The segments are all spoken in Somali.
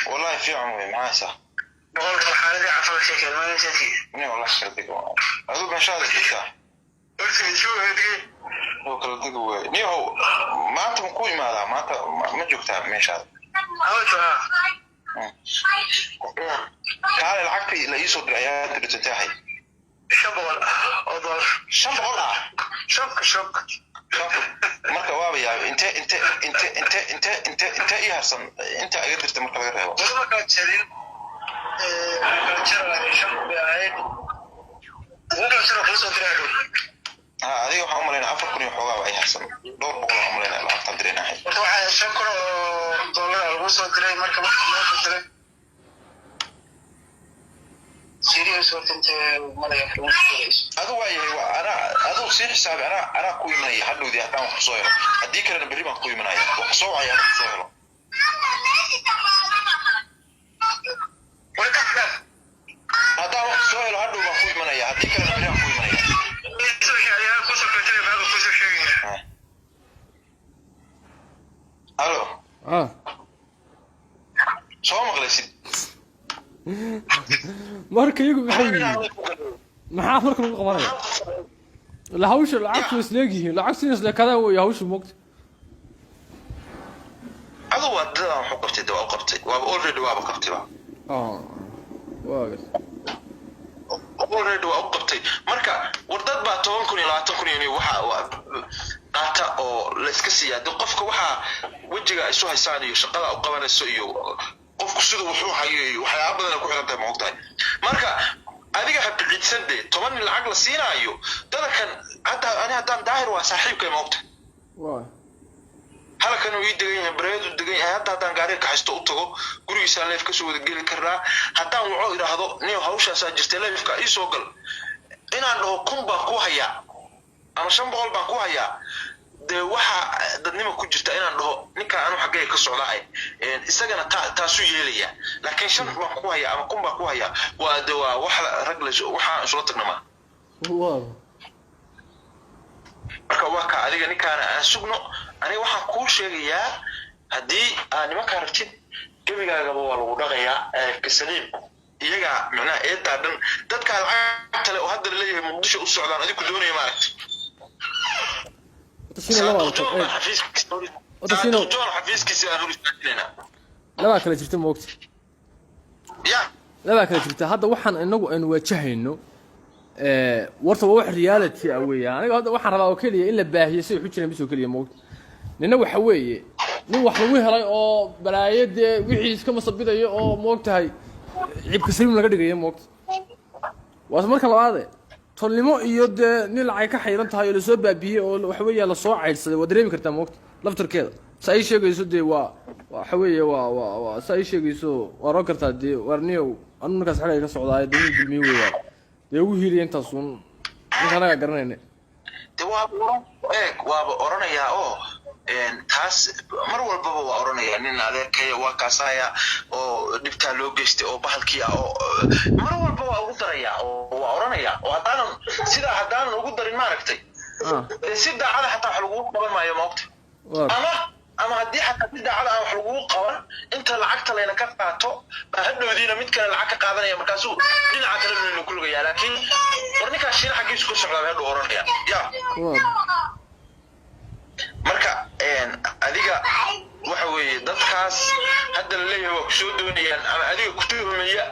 والله في عمري معايسة بقول لك الحالة دي عفوا شكل ما نسيتي مني والله شكلتك أقول ما شاء الله تفتح قلت شو هذي هو كردك هو نيو ما أنت مكوي ماذا ما أنت ما جوكتها ما شاء الله تعال العقل لا يسود العيال اللي تنتهي شبغل أضل شبك marka waaba yaab inta ii harsan inta ay dirta marka laga reebo wada ka jirin jira shaqo baahayd wada jira qiso diraayo adiga waxa u maleynaa 4 kun iyo xoogaa ay harsan 200 u maleynaa lacagta direenahay waxa shaqo dollar lagu soo diray marka loo diray سيريس وانت مالك هذا واي هذا سير حساب انا كوي مني حدو دي هدان خصوير هديك انا بري ما كوي مني وخصو عيا خصوير هذا خصوير هدو ما كوي مني هديك انا بري ما كوي مني الو شو مغلسي marka iyagu maxaa marka lagu qabanaya la hawsha lacagtu isleegihiin lacagtu isleekada way hawsha moogta adu wada waxu qabtay dawaa qabtay waa already waa qabtay waaga already waa qabtay marka wardad baa 10 kun iyo 20 kun iyo waxa data oo la iska siyaado qofka waxa wajiga isu haysaan iyo shaqada u qabanayso iyo qofku sidoo wuxuu hayay waxyaabo badan ku xiran tahay moogtahay marka adiga habciidsan de 10 lacag la siinaayo dadkan hadda daahir waa saaxiibkay moogtahay waa halkan uu degan bareed u degan yahay hadda gaari ka haysto u tago gurigiisa leef ka soo wada gali karaa haddaan wuxuu yiraahdo nin hawshaas jirtay leefka ii soo gal inaan dhaho kumba ku haya ama 500 baan ku haya de waxa dadnimo ku jirta inaan dhaho ninka aanu xagee ka socdaay isagana taasu yeelaya laakiin 5 baan ku haya ama kumba ku haya waa wax rag la waxa isla tagnama waa marka waa ka adiga ninkaana aan sugno aniga waxa ku sheegayaa hadii aan nimanka aragtid gabigaaga waa lagu dhaqayaa ka saliim iyaga macna ee daadan dadka lacagta leh oo hadda leeyahay muqdisho u socdaan adigu doonaya ma aragtid labaa kala jirta moogta labaa kala jirta hadda waxaan inagu aynu waajahayno warta waa wax reality ah weeyaan aniga hadda waxaan rabaa oo kaliya in la baahiyo si xujina bisoo kaliya moogta nina waxa weeye nin wax lagu helay oo balaayade wixii iska masabidayo oo moogtahay cibka saliim laga dhigayo moogta waa marka labaad tolnimo iyo de nin lacag ka xayran tahay oo la soo baabiyay oo waxa weeye la soo caydsaday wad dareemi kartaa moogta laftarkeeda say sheegayso de waxa weeye waa say sheegayso waa roo kartaa de warniyow anu markaas xalay ka socdaa dawladda dilmi weeyaan de ugu hiiliyay intaas uun anaga garanayna de waa oranaya oo taas mar walba waa oranaya nin adeerkay waa kaasaya oo dibta loo geystay oo bahalkii oo mar walba waa ugu daraya oo waa oranaya oo hadaan ugu darin ma aragtay sida cad xataa wax lagu qaban maayo moogta ama hadii xataa sida cad wax lagu qaban inta lacagta leena ka qaato hadhoodiina mid kale lacag ka qaadanaya markaas uu dhinaca kale inuu ku lugayaa laakiin warninka shiina xaqiis ku socdaa hadhow oranaya marka adiga waxa weeye dadkaas hadda la leeyahay waa ku soo doonayaan ama adiga ku tuhumaya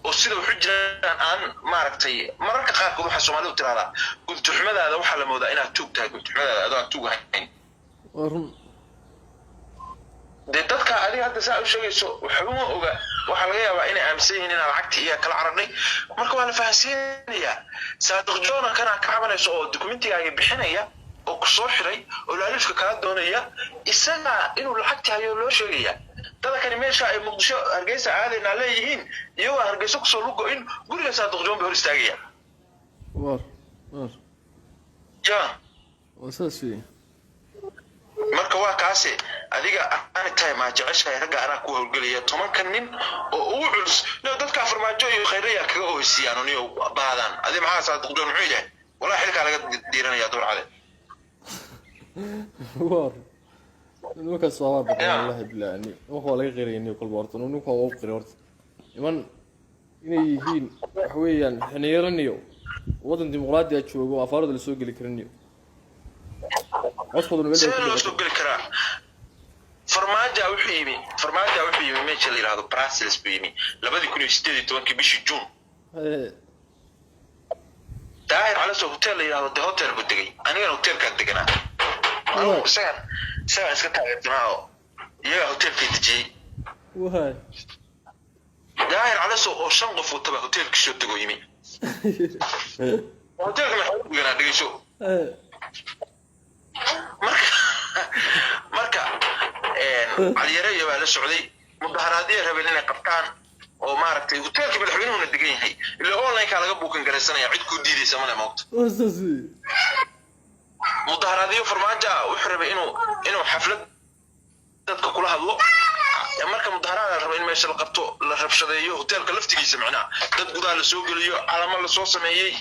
oo sida wuxuu jiraan aan maaragtay mararka qaarkood waxa Soomaalidu tiraahdaa guntuxmadaada waxa la moodaa inaad tuugtahay guntuxmadaada adoo tuug ahayn dadka adiga hadda saa u sheegayso waxa uu oga waxa laga yaabaa inay aaminsan yihiin in lacagta iyo kala cararnay marka waa la fahansiinayaa saadiq joona kana ka cabanayso oo dokumentiga bixinaya oo ku soo xiray oo laalifka kala doonaya isaga inuu lacagta hayo loo sheegaya dadka meesha ay muqdisho hargeysa aadayna leeyihiin iyo hargeysa ku soo lugo in guriga saadiq joon baa hor istaagaya wasaasi marka waa kaasi adiga aan tahay ma jeceshahay raga ana ku howlgaliya 10 nin oo ugu culus dadka farmaajo iyo khayriya kaga oosiyaan oo baadan adi maxaa saadiq joon muxuu yahay wallahi xilka laga diiranaya door cade nimankaas waa badan wallahi bilaani waxa laga qeyrayay kol boorto ninka waa u qeyrey horta iman inay yihiin wax weeyaan xiniiraniyo wadan dimuqraadi ah joogo afaarada la soo gali karaniyo codkooda meel ay ku soo gali karaa farmaajo wuxuu yimi meesha la yiraahdo Brussels buu yimi 2018 bishii June daahir cala soo hotel la yiraahdo the hotel buu degay aniga hotelka deganaa isaga iska taageertay iyaga hotelka dejiyay wahay daahir cala soo shan qof oo taba hotelka soo dego yimi hotelka ma xog deganaa dhigayso marka عليرة يبقى لسعودي مظاهراتية ربنا إنك قبطان أو ما عرفت وترك بالحبين من الدقين هي اللي أونلاين كان لقى بوكن جلسنا يعيد كوديدي سمنا موت مظاهراتية فرماجة وحرب إنه حفلة تدك كلها الله مركب مظاهرات ربنا ما يشل قبطو لربشة وترك لفتي سمعنا تدك ده لسوق اللي على ما الصوص سمعي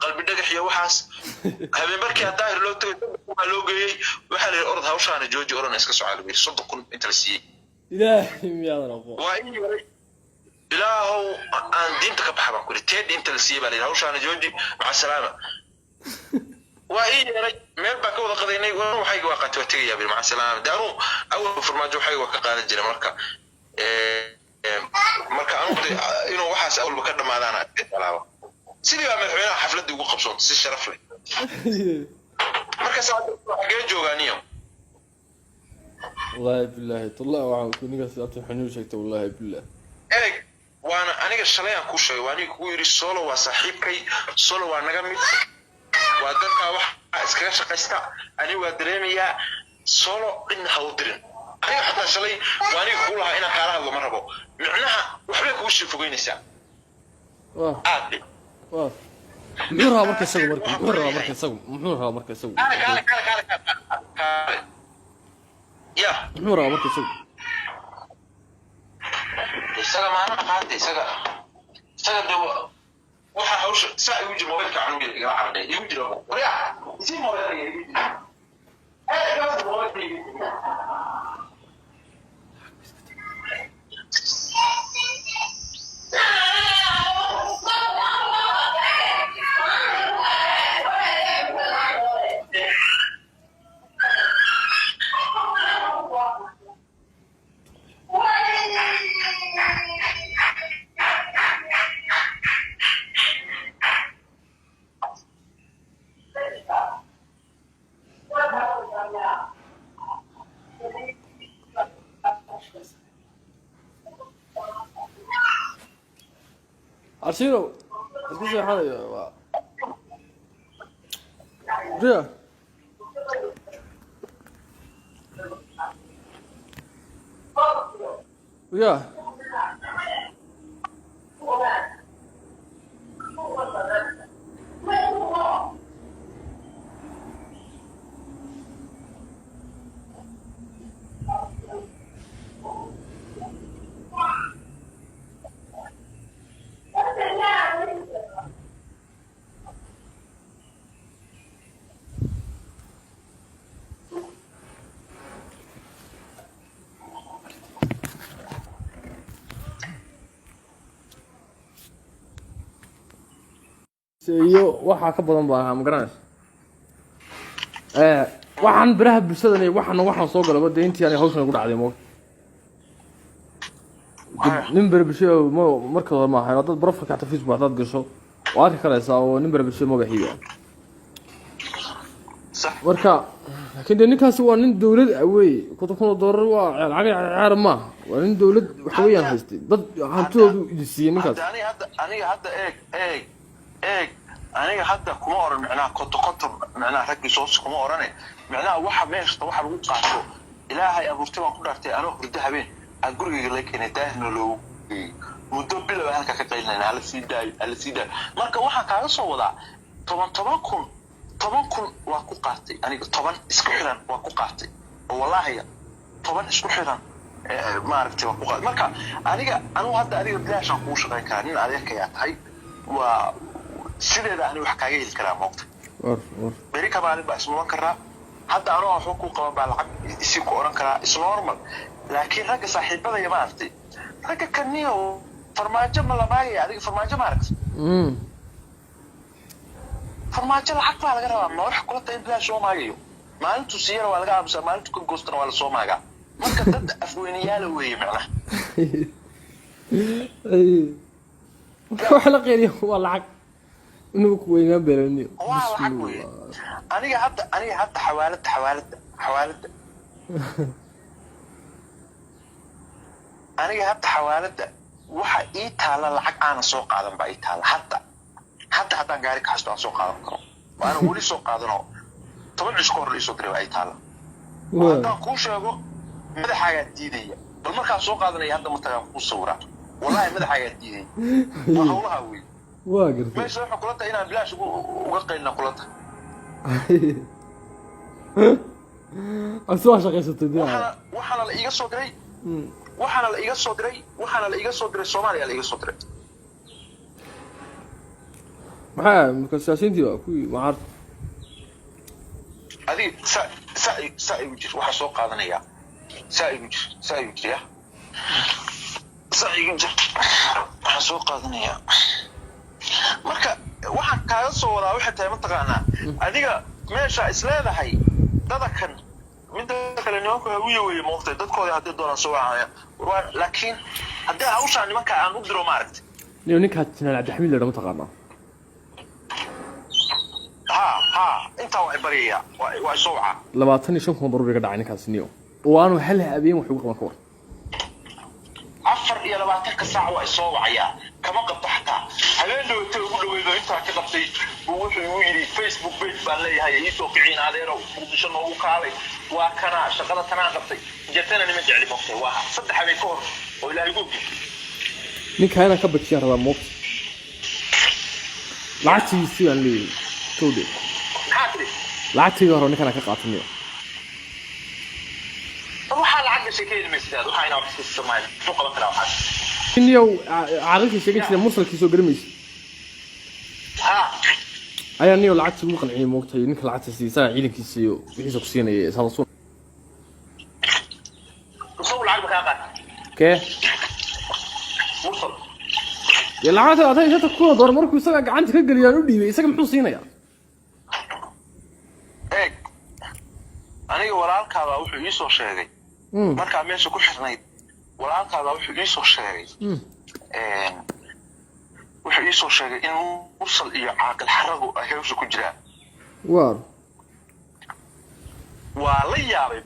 قلبي دقح يا وحاس هذا مركي الداير لو جاي وحال الأرض هوشان جوجي أوران إسكسو على بير صدقون أنت لسي إلهي يا رب وإني إلهو أن دينتك بحبا كل تيد أنت لسي بالي هوشان جوجي مع السلامة وإني ميل باكو قضيني ونو حي وقت وتجي يا مع السلامة دارو أول فرماجو حي وكقال الجنة مركا مركا أنا إنه وحاس أول بكرة ما أنا أتكلم سيدي بقى مدحوينها حفلتي ugu qabsoon si sharaf leh marka saacada jooganiyo wallahi billahi tallah waa ku niga sababta xanuun sheegtay wallahi billah waana aniga shalay aan ku sheegay waani ku yiri solo waa saaxiibkay solo waa naga mid waa dadka wax iskaga shaqaysta ani waa dareemayaa solo in hawdirin aniga xataa shalay waani ku lahaa ina qaalaha lama rabo micnaha waxba ku sii fogeynaysaa aad محورها مركز سوي محورها مركز سوي محورها مركز سوي يا محورها مركز سوي isaga ma ana qaatay isaga doo waxa hawsh saa ugu jiro mobilka anu iga carday igu jiro wariya si mobilka igu jiro Archino, اسكت يا حالي ريا ريا iyo waxa ka badan baa ma garanaysa waxaan baraha bulshada waxaan soo galay deyntii aan hawshan ugu dhacday mo nin barbisho marka hore ma ahayn dad profilka ta Facebook dad gasho waad ka karaysaa oo nin barbisho ma bixiyo صح marka laakiin ninkaasi waa nin dawlad awey $1,000 waa lacag ciyaar ma waa nin dawlad wax weeyaan haystay dad hantoodu idisiin ninkaas aniga hadda eeg aniga hadda kuma oran macnaha konto macnaha raggi soo kuma orane macnaha waxa meeshta waxa lagu qaato ilaahay abuurtay waan ku dhaartay anoo hurdo habeen aan gurigayga la keenay daahna loo muddo bilow halka ka qaylnayna ala sii daay marka waxa kaaga soo wadaa 10 kun waa ku qaatay aniga 10 isku xiran waa ku qaatay oo wallahi 10 isku xiran ma aragtay waa ku qaatay marka anigu hadda bilaashan ku shaqeyn karaa nin adeerka yaa tahay waa sideeda ani wax kaaga heli karaa moqta beri ka maalin baa ismuulan karaa hadda anoo waxu ku qaban baa lacag isi ku oran karaa is normal laakiin ragga saaxiibada iyo maartay ragga kaniyo farmaajo ma labaayay adiga farmaajo ma aragtay farmaajo lacag baa laga rabaa ma wax kula tahay bilaa soo maagayo maalintu siyara waa laga aamusaa maalintu ka goostana waa la soo maagaa marka dad afweynayaal weeye macnaha wax la qeeriyo waa lacag inuu ku weynaa beelaniyo waa lacag weeye aniga hadda xawaalada aniga hadda xawaalada waxa ii taala lacag aan soo qaadan baa ii taala hadda haddaan gaari ka hasto aan soo qaadan karo waana weli soo qaadano 10 cisho hor isoo diray ay taala haddaan kuu sheego madaxaagaa diidaya bal markaa soo qaadanaya hadda matagaan kuu sawiraa wallahi madaxaagaa diidaya waa hawlaha wey waa gartay meesha waxa kula tahay inaan bilaash uga qaylna kula tahay asoo shaqaysatay waxaana la iga soo diray Soomaaliya la iga soo diray maxaa marka siyaasiyiintii waa kuwii macaarta adiga saa igu jir waxa soo qaadanaya saa igu jir waxa soo qaadanaya marka waxaan kaaga soo wadaa waxa tahay mataqaanaa adiga meesha isleedahay dadakan midda kale nimanku hawiye weeye moqtay dadkooda hadii doonaan soo wacaya laakiin hadii hawsha nimanka aan u diro maaragtay ninka Jinaal Cabdixamiid la mataqaanaa inta way bariya way soo waca 25 kun dollar ka dhacay ninkaas niyo waanu hal habeen wax ugu qaban karo 24 saac way soo wacaya kama qabto xataa habeen dhawto ugu dhaweeyo inta ka qabtay wuxuu yiri Facebook page baan leeyahay ii soo kicin adeero muqdisho noogu kaalay waa kana shaqada tanaan qabtay jeetana nima jecli moqtay waa 3 habeen ka hor oo ilaahay ugu ninka ana ka bajiya rabaa moqt lacagtiisi aan leeyahay toode lacagtii hore ninka ka qaatay waxa lacag sheekayna meesha waxa ina wax isku sameeyay soo qaban kara waxa inuu caaqilkii sheegay sida mursalkii soo garmaysi ayaa niyo lacagtii ugu qanciyay moogtay ninka lacagta siisa ciidankiisa iyo wixii ku siinayay sababtoo soo lacag ka qaat kee mursal ya lacagta aad haysato ku door markuu isaga gacanta ka galiyaan u dhiibay isaga muxuu siinayaa aniga walaalkaada wuxuu ii soo sheegay marka meesha ku xirnayd walaalkaada wuxuu ii soo sheegay wuxuu ii soo sheegay in mursal iyo caaqil xaragu ay hawsha ku jiraan waa la yaabay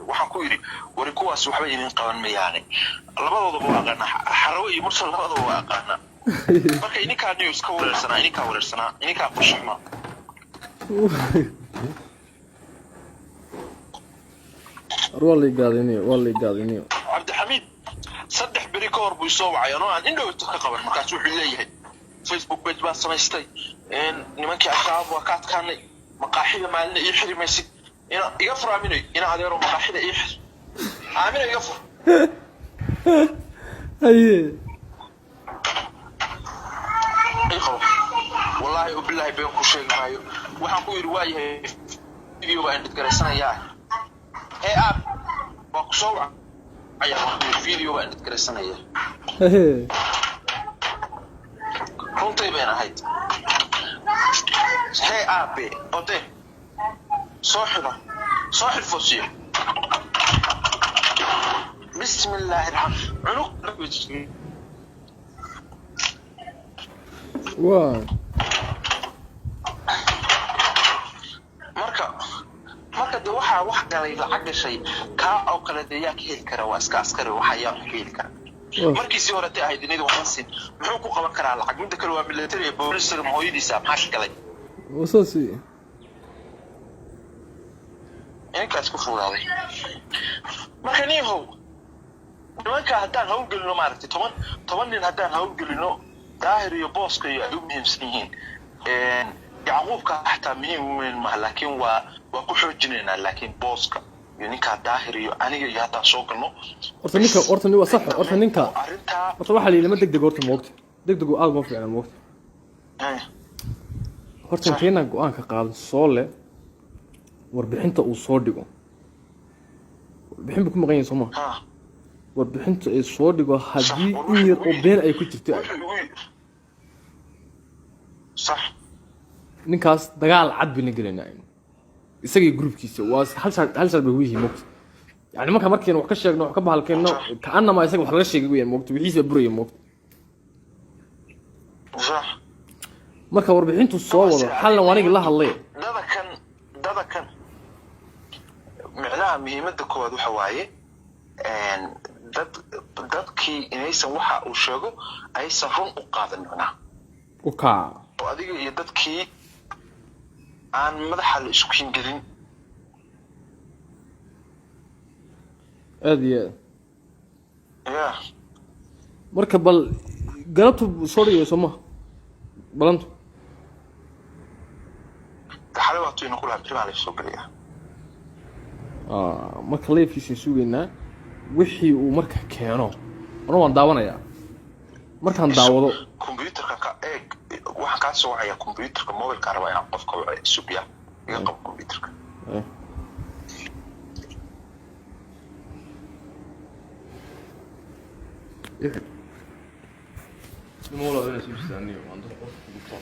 waxaan ku yiri wari kuwaas waxba idin qaban mayaane labadooda waa aqaana xarago iyo mursal labadooda waa aqaana marka ininka news ka wareersanaa ininka qushma والله قاعدينيو عبد الحميد صدح بريكور بو سو وعيانو ان اندو ka qaban markaas wuxuu leeyahay Facebook page baa samaystay in nimankii ashaab waa ka adkaanay maqaaxida maalin iyo xirimaysid iga furaaminay ina adeero maqaaxida iyo aamina iga fur haye wallahi billahi been ku sheegayo waxaan ku yiri waayahay video baan dhigaraysanayaa app boxo ayaa video baan dhigaraysanayaa runtii been ahayd app ode soo xirfosiyo bismillahir rahmanir waa marka de waxa wax galay lacag gashay ka oo kala deeyaa ka heli kara waa iska askari waxa yaa ka heli kara markii si hore ay dinida waxaan muxuu ku qaban karaa lacag mid kale waa military booliska mooyadiisa maxaa galay wasasi kaas ku fuulaaday marka niyow nimanka haddaan hawl gelino maaragtay 10 nin haddaan hawl gelino daahir iyo booska iyo ay u muhiimsan yihiin yacquubka xataa muhiim ma laakiin waa ku xoojinayna laakiin booska iyo ninka daahir iyo aniga iyo haddaan soo galno horta ninka waa sax horta ninka horta waxa la yidhi ma degdeg horta moogta degdeg aad ma fiicna moogta horta inteena go'aan ka qaadan soo le warbixinta uu soo dhigo warbixin buu ku maqan yahay Soomaa ها warbixinta ay soo dhigo haddii in yar oo been ay ku jirto صح ninkaas dagaal cad bina gelinaa isagii groupkiisa waa hal shar bay wixii moogta yani markaynu wax ka sheegno wax ka bahalkeeno kaanama isaga wax laga sheegay weeyaan moogta wixiisa buraya moogta صح marka warbixintu soo wado xalna waaniga la hadlay dada kan macnaha muhiimadda koowaad waxa waaye dadkii inaysan waxa uu sheego aysan run u qaadan macnaha oo adiga iyo dadkii aan madaxa la isku hingelin adiya ya marka bal galabtu soo dhigay Soomaa balantu xalay waatu inuu kula primaal soo galiya marka leefkiisa suugeynaa wixii uu marka keeno waan daawanayaa markaan daawado computerka ka eeg waxaan ka soo wacaya computerka mobilka raba inaan qofka suubiya iga qab computerka الموضوع ده سوي ثاني وعنده قصة